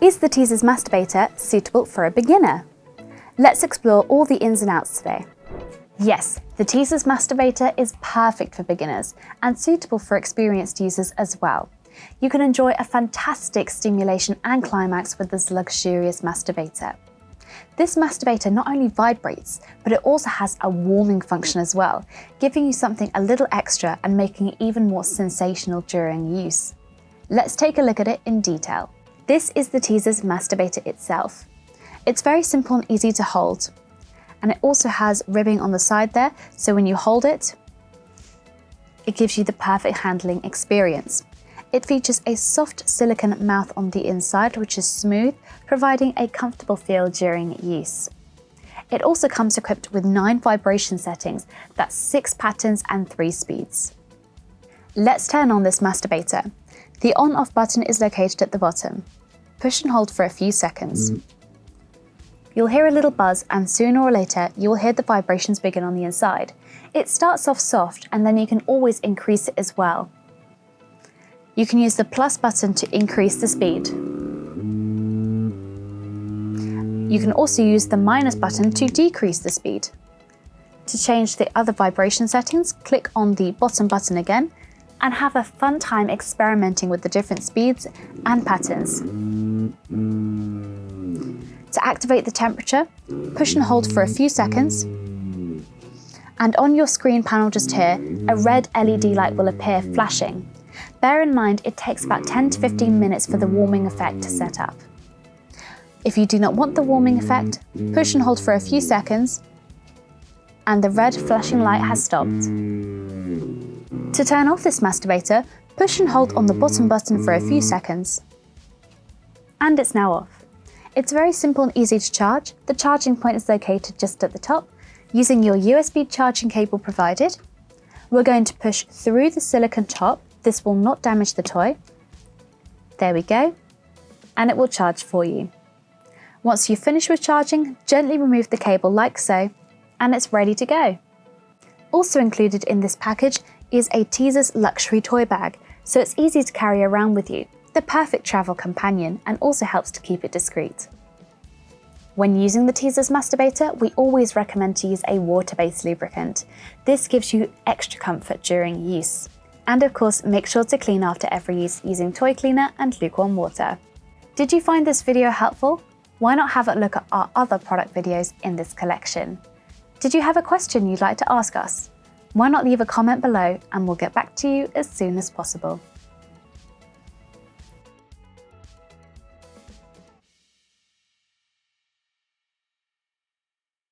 Is the Teasers Masturbator suitable for a beginner? Let's explore all the ins and outs today. Yes, the Teasers Masturbator is perfect for beginners and suitable for experienced users as well. You can enjoy a fantastic stimulation and climax with this luxurious masturbator. This masturbator not only vibrates, but it also has a warming function as well, giving you something a little extra and making it even more sensational during use. Let's take a look at it in detail. This is the Teasers Masturbator itself. It's very simple and easy to hold, and it also has ribbing on the side there, so when you hold it, it gives you the perfect handling experience. It features a soft silicone mouth on the inside, which is smooth, providing a comfortable feel during use. It also comes equipped with 9 vibration settings, that's 6 patterns and 3 speeds. Let's turn on this masturbator. The on-off button is located at the bottom. Push and hold for a few seconds. You'll hear a little buzz, and sooner or later you will hear the vibrations begin on the inside. It starts off soft, and then you can always increase it as well. You can use the plus button to increase the speed. You can also use the minus button to decrease the speed. To change the other vibration settings, click on the bottom button again and have a fun time experimenting with the different speeds and patterns. To activate the temperature, push and hold for a few seconds, and on your screen panel just here, a red LED light will appear flashing. Bear in mind it takes about 10 to 15 minutes for the warming effect to set up. If you do not want the warming effect, push and hold for a few seconds, and the red flashing light has stopped. To turn off this masturbator, push and hold on the bottom button for a few seconds, and it's now off. It's very simple and easy to charge. The charging point is located just at the top, using your USB charging cable provided. We're going to push through the silicone top. This will not damage the toy. There we go, and it will charge for you. Once you've finished with charging, gently remove the cable like so, and it's ready to go. Also included in this package is a Teasers luxury toy bag, so it's easy to carry around with you, the perfect travel companion, and also helps to keep it discreet. When using the Teasers Masturbator, we always recommend to use a water-based lubricant. This gives you extra comfort during use. And of course, make sure to clean after every use using toy cleaner and lukewarm water. Did you find this video helpful? Why not have a look at our other product videos in this collection? Did you have a question you'd like to ask us? Why not leave a comment below and we'll get back to you as soon as possible.